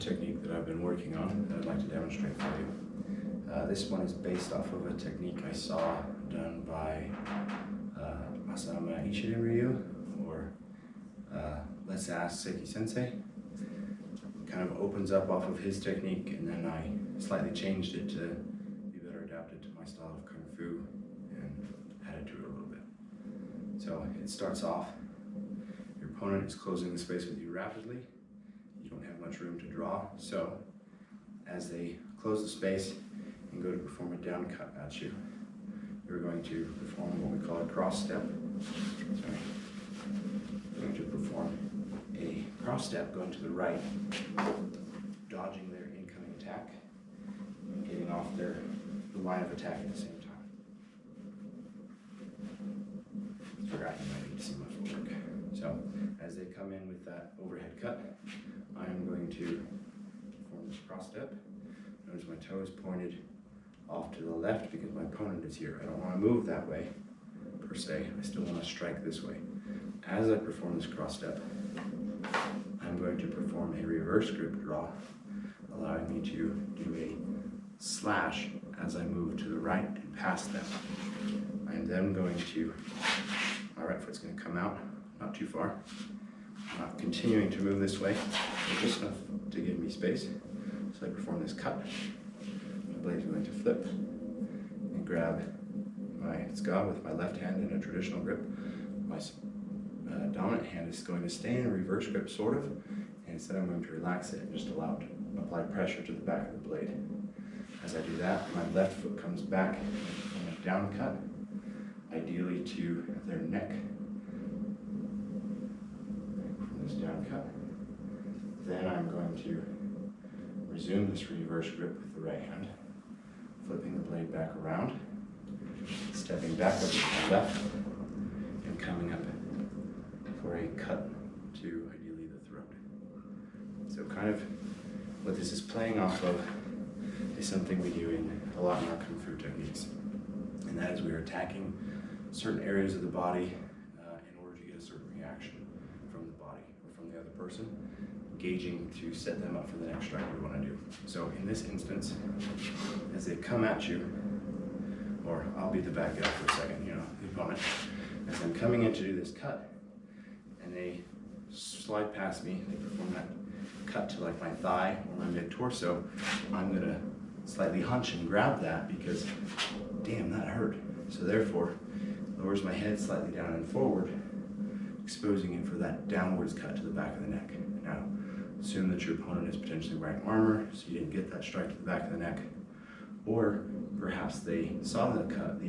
technique that I've been working on that I'd like to demonstrate for you. This one is based off of a technique I saw done by Masama Ryu, or Let's Ask Seiki Sensei. Kind of opens up off of his technique, and then I slightly changed it to be better adapted to my style of Kung Fu and added to it a little bit. So it starts off, your opponent is closing the space with you rapidly. You don't have much room to draw, so as they close the space and go to perform a down cut at you, you're going to perform what we call a cross step. Sorry. You're going to perform a cross step going to the right, dodging their incoming attack, and getting off the line of attack at the same time. Forgot you might need to see my footwork. So, as they come in with that overhead cut, I am going to perform this cross step. Notice my toe is pointed off to the left because my opponent is here. I don't want to move that way, per se. I still want to strike this way. As I perform this cross step, I'm going to perform a reverse grip draw, allowing me to do a slash as I move to the right and past them. I'm then going to, my right foot's going to come out, not too far. I'm not continuing to move this way, but just enough to give me space. So I perform this cut. My blade is going to flip and grab my tsuka with my left hand in a traditional grip. My dominant hand is going to stay in a reverse grip, sort of, and instead I'm going to relax it and just allow it to apply pressure to the back of the blade. As I do that, my left foot comes back in a down cut, ideally to their neck. From this down cut. Then I'm going to resume this reverse grip with the right hand, flipping the blade back around, stepping back up to my left, and coming up for a cut to ideally the throat. So kind of what this is playing off of is something we do in a lot in our Kung Fu techniques. And that is we are attacking certain areas of the body in order to get a certain reaction from the body or from the other person, engaging to set them up for the next strike we want to do. So in this instance, as they come at you, or I'll be the bad guy for a second, the opponent, as I'm coming in to do this cut, and they slide past me, they perform that cut to like my thigh or my mid-torso, I'm gonna slightly hunch and grab that because, damn, that hurt. So therefore, lowers my head slightly down and forward, exposing it for that downwards cut to the back of the neck. Now, assume that your opponent is potentially wearing armor, so you didn't get that strike to the back of the neck, or perhaps they saw the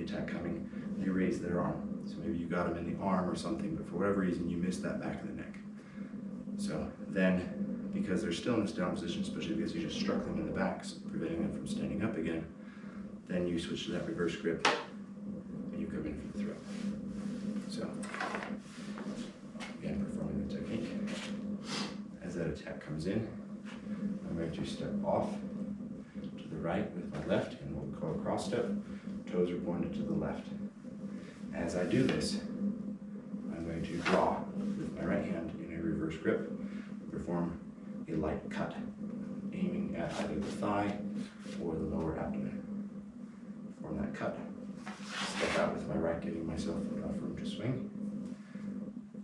attack coming, they raised their arm. So maybe you got them in the arm or something, but for whatever reason you missed that back of the neck. So then, because they're still in this down position, especially because you just struck them in the back, so preventing them from standing up again, then you switch to that reverse grip and you come in for the throw. So, again, performing the technique. As that attack comes in, I'm going to step off to the right with my left in what we call a cross step. Toes are pointed to the left. As I do this, I'm going to draw with my right hand in a reverse grip, perform a light cut, aiming at either the thigh or the lower abdomen. Perform that cut. Step out with my right, giving myself enough room to swing.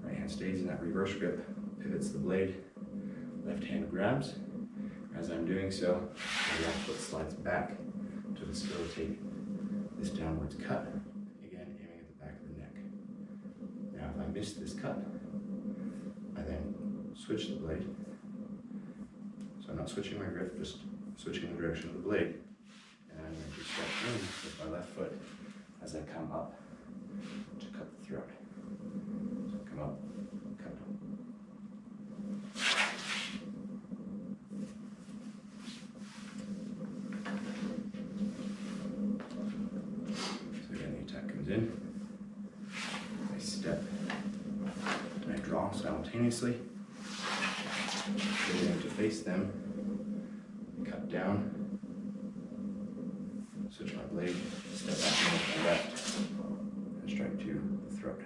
Right hand stays in that reverse grip, pivots the blade, left hand grabs. As I'm doing so, the left foot slides back to facilitate this downwards cut. Now, if I miss this cut, I then switch the blade. So I'm not switching my grip, just switching the direction of the blade. And I'm going to step in with my left foot as I come up to cut the throat. So come up, cut. So again, the attack comes in. Step and I draw simultaneously, getting to face them, cut down, switch my blade, step back in with my left, and strike to the throat.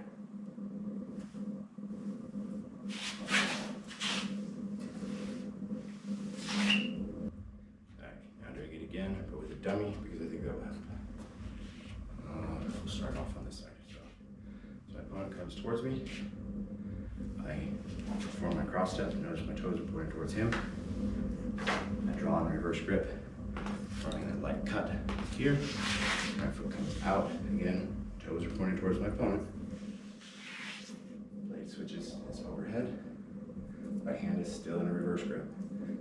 dummy because I think that will help. We'll start off on this side. So my opponent comes towards me. I perform my cross step. Notice my toes are pointing towards him. I draw in reverse grip, forming a light cut here. My foot comes out. Again, toes are pointing towards my opponent. Blade switches is overhead. My hand is still in a reverse grip.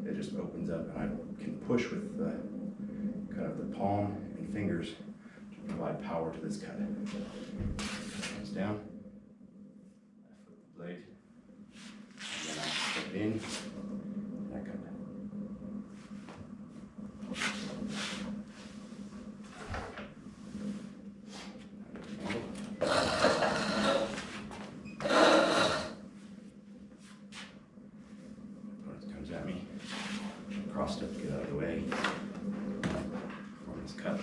It just opens up, and I can push with the kind of the palm and fingers to provide power to this cut. Comes down. I flip the blade. And then I step in. And I cut. At me, cross step, get out of the way, form this cut,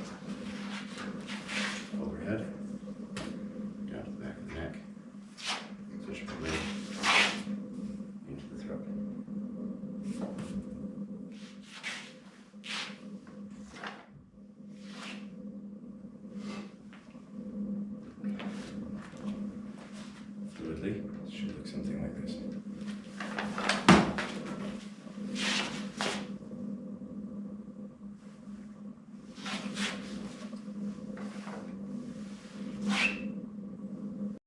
overhead, down to the back of the neck, switch the blade into the throat. Fluidly, it should look something like this.